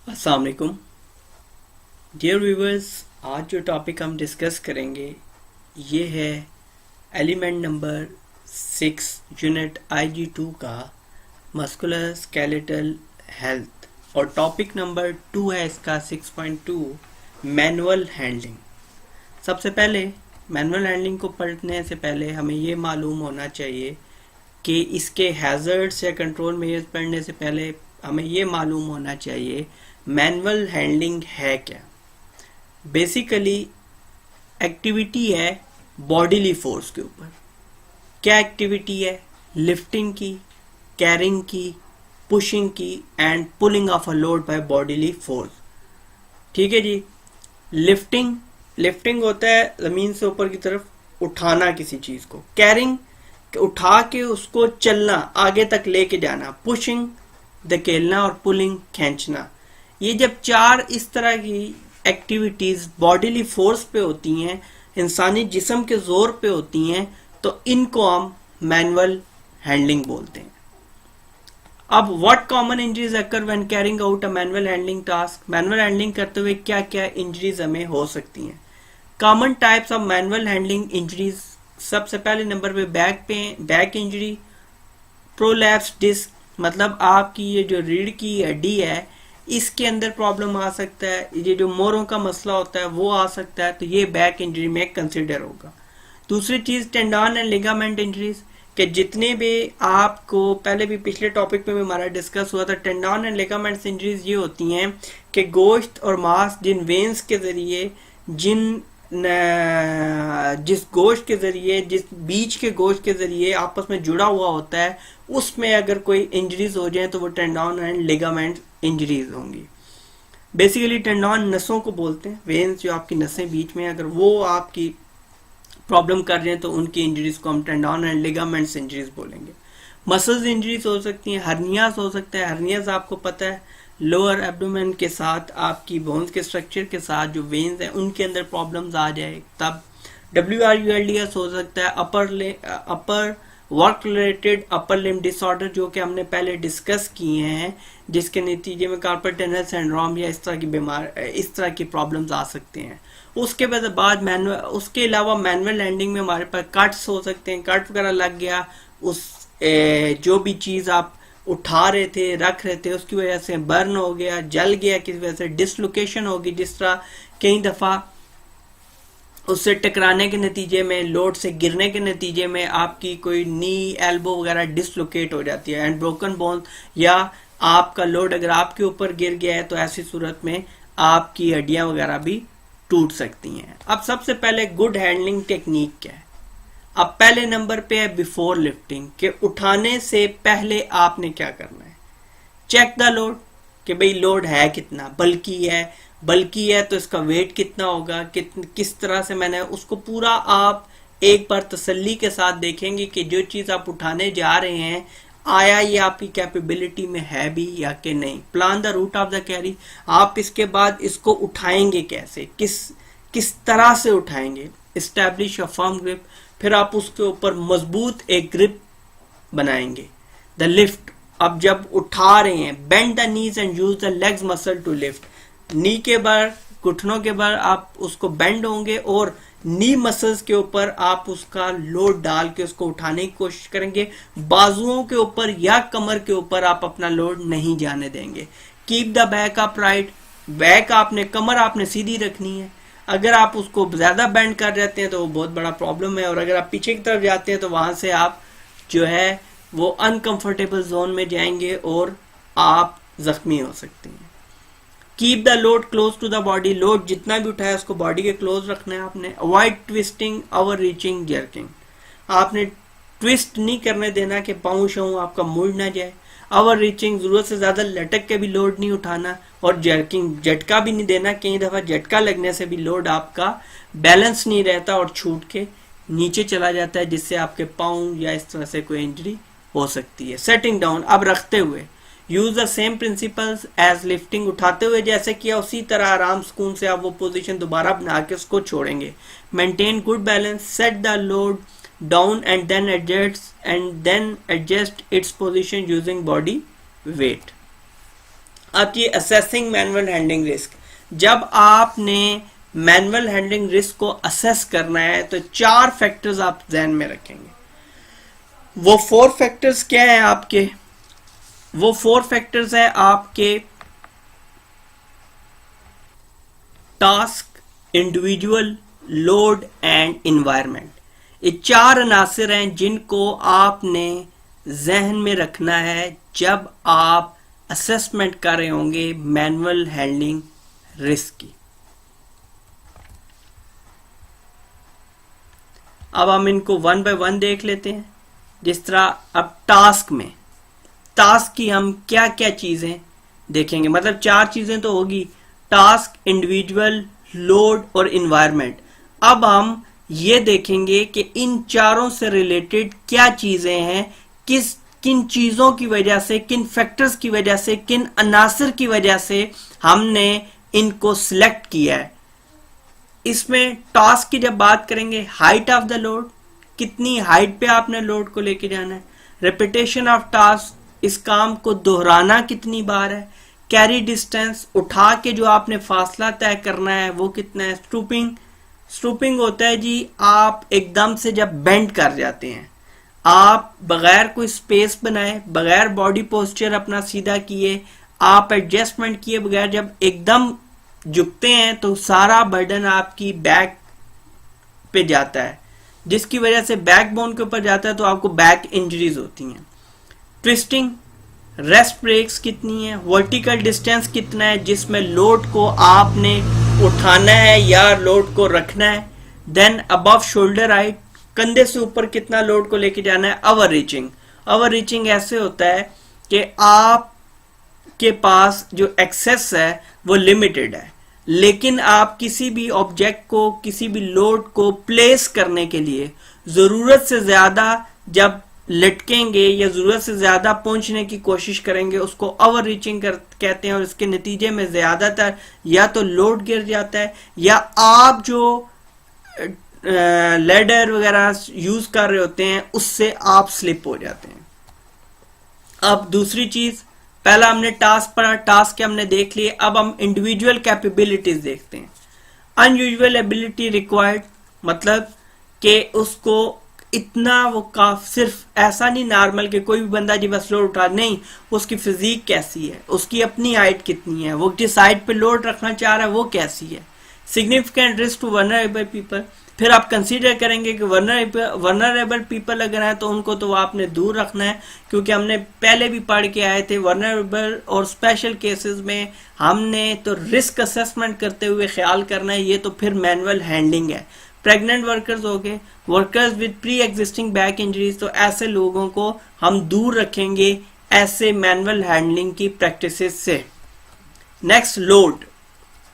अस्सलाम वालेकुम dear viewers. आज जो टॉपिक हम डिस्कस करेंगे ये है एलिमेंट नंबर 6 यूनिट IG2 का मस्कुलर स्केलेटल हेल्थ, और टॉपिक नंबर 2 है इसका 6.2 मैनुअल हैंडलिंग। सबसे पहले मैनुअल हैंडलिंग को पढ़ने से पहले हमें ये मालूम होना चाहिए कि इसके हैज़र्ड्स या कंट्रोल मेजर्स पढ़ने से पहले हमें ये मालूम होना चाहिए मैनुअल हैंडलिंग है क्या। बेसिकली एक्टिविटी है बॉडीली फोर्स के ऊपर। क्या एक्टिविटी है? लिफ्टिंग की, कैरिंग की, पुशिंग की and pulling of a load bye bodily force. ठीक है जी। लिफ्टिंग होता है जमीन से ऊपर की तरफ उठाना किसी चीज को। कैरिंग उठा के उसको चलना, आगे तक लेके जाना। पुशिंग धकेलना और पुलिंग खींचना। ये जब चार इस तरह की एक्टिविटीज बॉडीली फोर्स पे होती हैं, इंसानी जिस्म के जोर पे होती हैं, तो इनको हम मैनुअल हैंडलिंग बोलते हैं। अब what common injuries occur when carrying out a manual handling task. Manual handling करते हुए क्या क्या इंजरीज हमें हो सकती हैं? Common types of manual handling injuries. सबसे पहले नंबर पे बैक इंजरी, प्रोलैप्स डिस्क, मतलब आपकी ये जो रीढ़ की हड्डी है इसके अंदर प्रॉब्लम आ सकता है। ये जो मोरों का मसला होता है वो आ सकता है, तो ये बैक इंजरी में कंसिडर होगा। दूसरी चीज टेंडन एंड लिगामेंट इंजरीज, कि जितने भी आपको पहले भी पिछले टॉपिक पे भी हमारा डिस्कस हुआ था, टेंडन एंड लिगामेंट्स इंजरीज ये होती हैं कि गोश्त और मांस जिन वेन्स के जरिए जिस गोश्त के जरिए, जिस बीच के गोश्त के जरिए आपस में जुड़ा हुआ होता है, उसमें अगर कोई इंजरीज हो जाए तो वो टेंडन एंड लिगामेंट इंजरीज होंगी। बेसिकली टेंडन नसों को बोलते हैं, वेन्स जो आपकी नसें बीच में, अगर वो आपकी प्रॉब्लम कर रहे हैं तो उनकी इंजरीज को हम टेंडन एंड लिगामेंट्स इंजरीज बोलेंगे। मसल्स इंजरीज हो सकती हैं, हर्नियाज हो सकता है। हर्नियाज आपको पता है लोअर एब्डोमेन के साथ आपकी बोन्स के स्ट्रक्चर के साथ जो वेन्स हैं उनके अंदर प्रॉब्लम्स आ जाए तब। WRULDS हो सकता है upper work related upper limb disorder, जो कि हमने पहले डिस्कस किए हैं, जिसके नतीजे में कार्पल टनल सिंड्रोम या इस तरह की प्रॉब्लम्स आ सकते हैं। उसके बाद उसके अलावा मैनुअल हैंडलिंग में हमारे पास कट्स हो सकते हैं। कट वगैरह लग गया, जो भी चीज आप उठा रहे थे, रख रहे थे, उसकी वजह से बर्न हो गया, जल गया, किसी वजह से डिसलोकेशन होगी। जिस तरह कई दफा उससे टकराने के नतीजे में, लोड से गिरने के नतीजे में आपकी कोई नी एल्बो वगैरह डिसलोकेट हो जाती है एंड ब्रोकन बोन, या आपका लोड अगर आपके ऊपर गिर गया है तो ऐसी सूरत में आपकी हड्डियां वगैरह भी टूट सकती हैं। अब सबसे पहले गुड हैंडलिंग टेक्निक क्या है? अब पहले नंबर पे है बिफोर लिफ्टिंग, के उठाने से पहले आपने क्या करना है? चेक द लोड, कि भाई लोड है कितना, बल्कि है तो इसका वेट कितना होगा, किस तरह से मैंने उसको पूरा आप एक बार तसल्ली के साथ देखेंगे कि जो चीज आप उठाने जा रहे हैं आया ये आपकी कैपेबिलिटी में है भी या कि नहीं। Plan the route of the carry, आप इसके बाद इसको उठाएंगे कैसे, किस तरह से उठाएंगे। एस्टैब्लिश अ फर्म ग्रिप, फिर आप उसके ऊपर मजबूत एक ग्रिप बनाएंगे। द लिफ्ट, अब जब उठा रहे हैं, bend the knees and use the legs muscle to lift. Knee के बार, घुटनों के बार आप उसको बेंड होंगे और नी मसल्स के ऊपर आप उसका लोड डाल के उसको उठाने की कोशिश करेंगे। बाजुओं के ऊपर या कमर के ऊपर आप अपना लोड नहीं जाने देंगे। Keep the back upright, कमर आपने सीधी रखनी है। अगर आप उसको ज्यादा बेंड कर जाते हैं तो वो बहुत बड़ा प्रॉब्लम है, और अगर आप पीछे की तरफ जाते हैं तो वहां से आप जो है वो अनकंफर्टेबल जोन में जाएंगे और आप जख्मी हो सकते हैं। Keep the load close to the body, load जितना भी उठाया उसको बॉडी के क्लोज रखना है आपने। Avoid twisting, over reaching, jerking, आपने ट्विस्ट नहीं करने देना कि पाँव शाँव आपका मुड़ ना जाए। ओवर रीचिंग, जरूरत से ज्यादा लटक के भी लोड नहीं उठाना, और जर्किंग, झटका भी नहीं देना। कई दफा झटका लगने से भी लोड आपका बैलेंस नहीं रहता और छूट के नीचे चला जाता है, जिससे आपके पाँव या इस तरह से कोई इंजरी हो सकती है। सेटिंग डाउन, अब रखते हुए use the same principles as lifting, उठाते हुए जैसे किया उसी तरह आराम सुकून से आप वो पोजीशन दोबारा बना के उसको छोड़ेंगे। Maintain good balance, set the load down and then adjust its position using body weight. आती है असेसिंग मैनुअल हैंडलिंग रिस्क। जब आपने मैनुअल हैंडलिंग रिस्क को असेस करना है तो 4 फैक्टर्स आप ध्यान में रखेंगे। वो 4 फैक्टर्स क्या है आपके? वो 4 फैक्टर्स है आपके task, individual, load and environment. ये 4 अनासिर हैं जिनको आपने जहन में रखना है जब आप असेसमेंट कर रहे होंगे मैनुअल हैंडलिंग रिस्क की। अब हम इनको 1 बाय 1 देख लेते हैं। जिस तरह अब टास्क में, टास्क की हम क्या क्या चीजें देखेंगे, मतलब 4 चीजें तो होगी, टास्क, इंडिविजुअल, लोड और इन्वायरमेंट। अब हम ये देखेंगे कि इन चारों से रिलेटेड क्या चीजें हैं, किन चीजों की वजह से, किन फैक्टर्स की वजह से, किन अनासर की वजह से हमने इनको सिलेक्ट किया है। इसमें टास्क की जब बात करेंगे, हाइट ऑफ द लोड, कितनी हाइट पे आपने लोड को लेके जाना है, रेपिटेशन ऑफ टास्क, इस काम को दोहराना कितनी बार है, कैरी डिस्टेंस, उठा के जो आपने फासला तय करना है वो कितना है, स्टूपिंग होता है जी आप एकदम से जब बेंड कर जाते हैं, आप बगैर कोई स्पेस बनाए, बगैर बॉडी पोस्चर अपना सीधा किए, आप एडजस्टमेंट किए बगैर जब एकदम झुकते हैं तो सारा बर्डन आपकी बैक पे जाता है, जिसकी वजह से बैक बोन के ऊपर जाता है तो आपको बैक इंजरीज होती हैं। ट्विस्टिंग, रेस्ट ब्रेक्स कितनी है, वर्टिकल डिस्टेंस कितना है जिसमें लोड को आपने उठाना है या लोड को रखना है। देन अबव शोल्डर हाइट, कंधे से ऊपर कितना लोड को लेके जाना है। ओवर रीचिंग ऐसे होता है कि आपके पास जो एक्सेस है वो लिमिटेड है, लेकिन आप किसी भी ऑब्जेक्ट को, किसी भी लोड को प्लेस करने के लिए जरूरत से ज्यादा जब लटकेंगे या जरूरत से ज्यादा पहुंचने की कोशिश करेंगे उसको ओवर रीचिंग कहते हैं, और इसके नतीजे में ज्यादातर या तो लोड गिर जाता है या आप जो लेडर वगैरह यूज कर रहे होते हैं उससे आप स्लिप हो जाते हैं। अब दूसरी चीज, पहला हमने टास्क पढ़ा, टास्क के हमने देख लिए, अब हम इंडिविजुअल कैपेबिलिटीज देखते हैं। अनयूजुअल एबिलिटी रिक्वायर्ड, मतलब कि उसको इतना वो सिर्फ ऐसा नहीं नॉर्मल कि कोई भी बंदा जी बस लोड उठा, नहीं, उसकी फिजिक कैसी है, उसकी अपनी हाइट कितनी है, वो जिस हाइट पे लोड रखना चाह रहा है वो कैसी है। Significant risk to vulnerable people, फिर आप कंसीडर करेंगे कि वल्नरेबल पीपल अगर हैं तो उनको तो आपने दूर रखना है, क्योंकि हमने पहले भी पढ़ के आए थे वल्नरेबल और स्पेशल केसेस में हमने तो रिस्क असेसमेंट करते हुए ख्याल करना है, ये तो फिर मैनुअल हैंडलिंग है। प्रेग्नेंट वर्कर्स हो गए, workers with pre existing back injuries, तो ऐसे लोगों को हम दूर रखेंगे ऐसे मैनुअल हैंडलिंग की प्रैक्टिसेस से। नेक्स्ट लोड,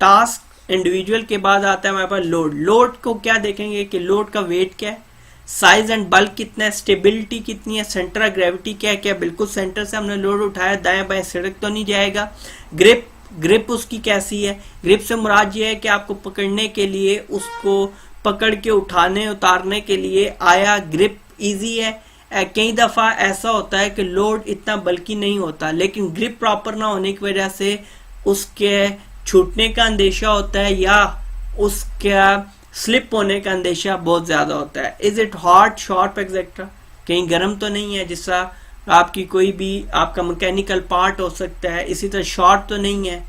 टास्क इंडिविजुअल के बाद आता है हमारे पास लोड। लोड को क्या देखेंगे कि लोड का वेट क्या है, साइज एंड बल्क कितना है, स्टेबिलिटी कितनी है, सेंटर ऑफ ग्रेविटी क्या है, क्या बिल्कुल सेंटर से हमने लोड उठाया, दाएं बाएं सड़क तो नहीं जाएगा। ग्रिप उसकी कैसी है, ग्रिप से मुराद ये है कि आपको पकड़ने के लिए, उसको पकड़ के उठाने उतारने के लिए आया ग्रिप इजी है। कई दफा ऐसा होता है कि लोड इतना बल्कि नहीं होता, लेकिन ग्रिप प्रॉपर ना होने की वजह से उसके छूटने का अंदेशा होता है या उसका स्लिप होने का अंदेशा बहुत ज्यादा होता है। Is it hot, sharp etcetera, कहीं गर्म तो नहीं है, जिस तरह आपकी कोई भी आपका मैकेनिकल पार्ट हो सकता है, इसी तरह शॉर्ट तो नहीं है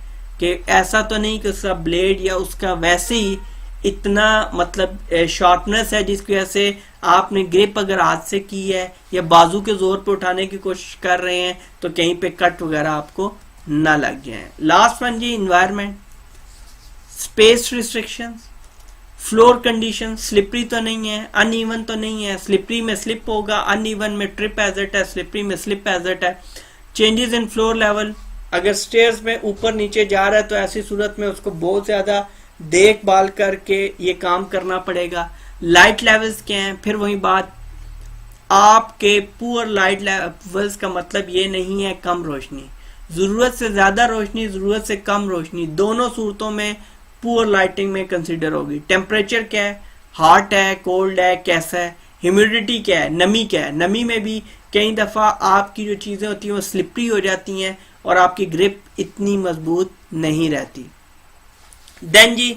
कि ऐसा तो नहीं कि उसका ब्लेड या उसका वैसे ही इतना मतलब शार्पनेस है जिसकी वजह से आपने ग्रिप अगर हाथ से की है या बाजू के जोर पे उठाने की कोशिश कर रहे हैं तो कहीं पे कट वगैरह आपको ना लग जाए। Last one G environment, space restrictions, floor condition, slippery तो नहीं है, अनइवन तो नहीं है, स्लिपरी में स्लिप होगा, अनइवन में ट्रिप हैजर्ड है, स्लिपरी में स्लिप हैजर्ड है। चेंजेस इन फ्लोर लेवल, अगर स्टेयर्स में ऊपर नीचे जा रहा है तो ऐसी सूरत में उसको बहुत ज्यादा देखभाल करके ये काम करना पड़ेगा। लाइट लेवल्स क्या हैं, फिर वही बात, आपके पुअर लाइट लेवल्स का मतलब ये नहीं है कम रोशनी, जरूरत से ज्यादा रोशनी, जरूरत से कम रोशनी, दोनों सूरतों में पुअर लाइटिंग में कंसीडर होगी। टेम्परेचर क्या है, हॉट है, कोल्ड है, कैसा है, ह्यूमिडिटी क्या है, नमी क्या है, नमी में भी कई दफा आपकी जो चीजें होती हैं वो स्लिपरी हो जाती हैं और आपकी ग्रिप इतनी मजबूत नहीं रहती। देन जी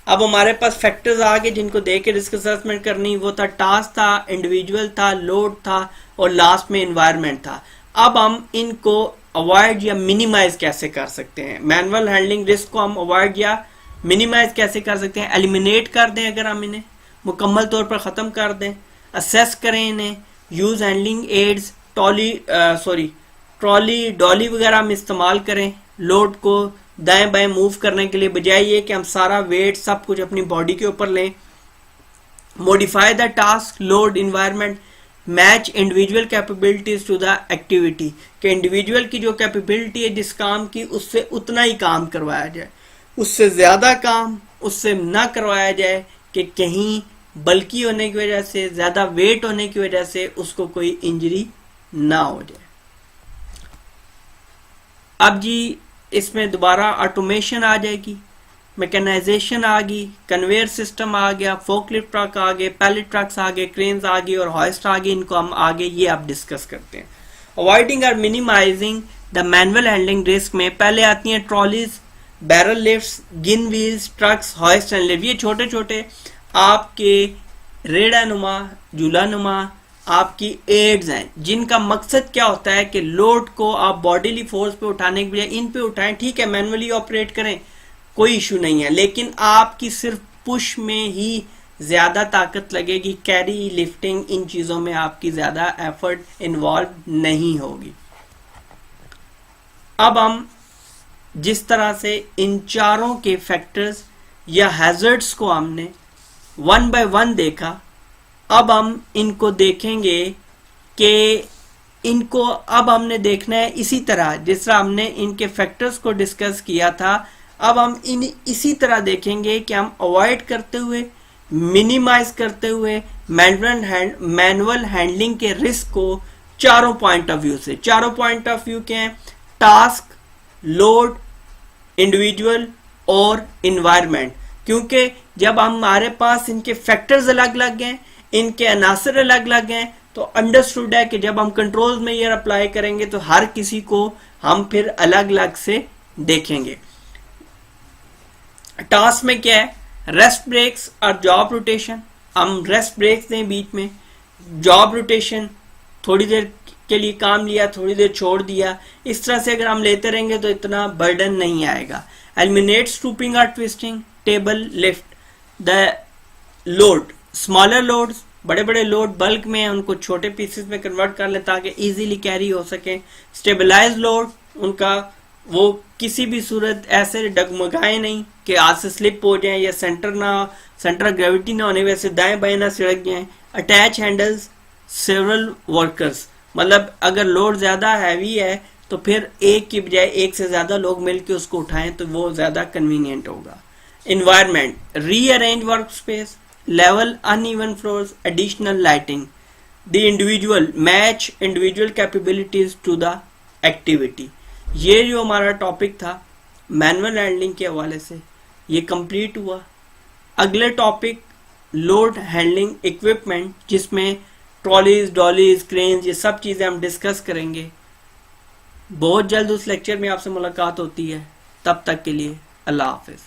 अब हमारे पास फैक्टर्स आ गए जिनको देख के रिस्क असेसमेंट करनी, वो था टास्क था, इंडिविजुअल था, लोड था और लास्ट में एनवायरनमेंट था। अब हम इनको अवॉइड या मिनिमाइज कैसे कर सकते हैं, मैनुअल हैंडलिंग रिस्क को हम अवॉइड या मिनिमाइज कैसे कर सकते हैं, एलिमिनेट कर दें, अगर हम इन्हें मुकम्मल तौर पर ख़त्म कर दें, असेस करें इन्हें, use handling aids, trolley dolly वगैरह हम इस्तेमाल करें लोड को दाएं बाएं मूव करने के लिए, बजाय ये कि हम सारा वेट सब कुछ अपनी बॉडी के ऊपर लें। Modify the task load environment match individual capabilities to the activity, कि इंडिविजुअल की जो कैपेबिलिटी है जिस काम की उससे उतना ही काम करवाया जाए, उससे ज्यादा काम उससे ना करवाया जाए कि कहीं बल्कि होने की वजह से, ज्यादा वेट होने की वजह से उसको कोई इंजरी ना हो जाए। अब जी इसमें दोबारा ऑटोमेशन आ जाएगी, मैकेनाइजेशन आ गई, कन्वेयर सिस्टम आ गया, फोकलिफ्ट ट्रक आ गए, पैलेट ट्रक्स आ गए, क्रेन्स आ गई और हॉइस्ट आ गई, इनको हम आगे ये आप डिस्कस करते हैं। अवॉइडिंग और minimising the manual handling risk में पहले आती हैं trolleys, barrel lifts, gin wheels, trucks, hoist and lift. ये छोटे छोटे आपके रेड़ा नुमा, झूला नुमा आपकी एड्स हैं जिनका मकसद क्या होता है कि लोड को आप बॉडीली फोर्स पे उठाने के बजाय इन पे उठाएं। ठीक है, मैनुअली ऑपरेट करें, कोई इशू नहीं है, लेकिन आपकी सिर्फ पुश में ही ज्यादा ताकत लगेगी, कैरी लिफ्टिंग इन चीजों में आपकी ज्यादा एफर्ट इन्वॉल्व नहीं होगी। अब हम जिस तरह से इन चारों के फैक्टर्स या हैजर्ड्स को हमने वन बाय वन देखा, अब हम इनको देखेंगे कि इनको अब हमने देखना है इसी तरह जिस तरह हमने इनके फैक्टर्स को डिस्कस किया था। अब हम इसी तरह देखेंगे कि हम अवॉइड करते हुए, मिनिमाइज करते हुए मैनुअल हैंडलिंग के रिस्क को चारों पॉइंट ऑफ व्यू से, चारों पॉइंट ऑफ व्यू के हैं टास्क, लोड, इंडिविजुअल और इन्वायरमेंट। क्योंकि जब हमारे पास इनके फैक्टर्स अलग अलग हैं, इनके अनासर अलग अलग हैं, तो अंडरस्टूड है कि जब हम कंट्रोल्स में ये अप्लाई करेंगे तो हर किसी को हम फिर अलग अलग से देखेंगे। टास्क में क्या है, रेस्ट ब्रेक्स और जॉब रोटेशन। हम रेस्ट ब्रेक्स दें बीच में, जॉब रोटेशन थोड़ी देर के लिए काम लिया, थोड़ी देर छोड़ दिया, इस तरह से अगर हम लेते रहेंगे तो इतना बर्डन नहीं आएगा। एलिमिनेट स्टूपिंग और twisting, table lift, the load, smaller loads, बड़े बड़े लोड बल्क में उनको छोटे पीसेस में कन्वर्ट कर लें ताकि इजीली कैरी हो सके। स्टेबलाइज लोड, उनका वो किसी भी सूरत ऐसे डगमगाए नहीं कि हाथ से स्लिप हो जाए या सेंटर ग्रेविटी ना होने वजह से दाएं बाएं ना सिड़क जाए। अटैच हैंडल्स सेवरल वर्कर्स, मतलब अगर लोड ज्यादा हैवी है तो फिर एक की बजाय एक से ज्यादा लोग मिलकर उसको उठाएं तो वो ज्यादा कन्वीनियंट होगा। Environment, rearrange work space, level uneven floors, additional lighting. The individual, match individual capabilities to the activity. ये जो हमारा टॉपिक था मैनुअल हैंडलिंग के हवाले से ये कंप्लीट हुआ। अगले टॉपिक लोड हैंडलिंग इक्विपमेंट, जिसमें ट्रॉलीज, डॉलीज, क्रेन्स, ये सब चीजें हम डिस्कस करेंगे। बहुत जल्द उस लेक्चर में आपसे मुलाकात होती है, तब तक के लिए अल्लाह हाफिज।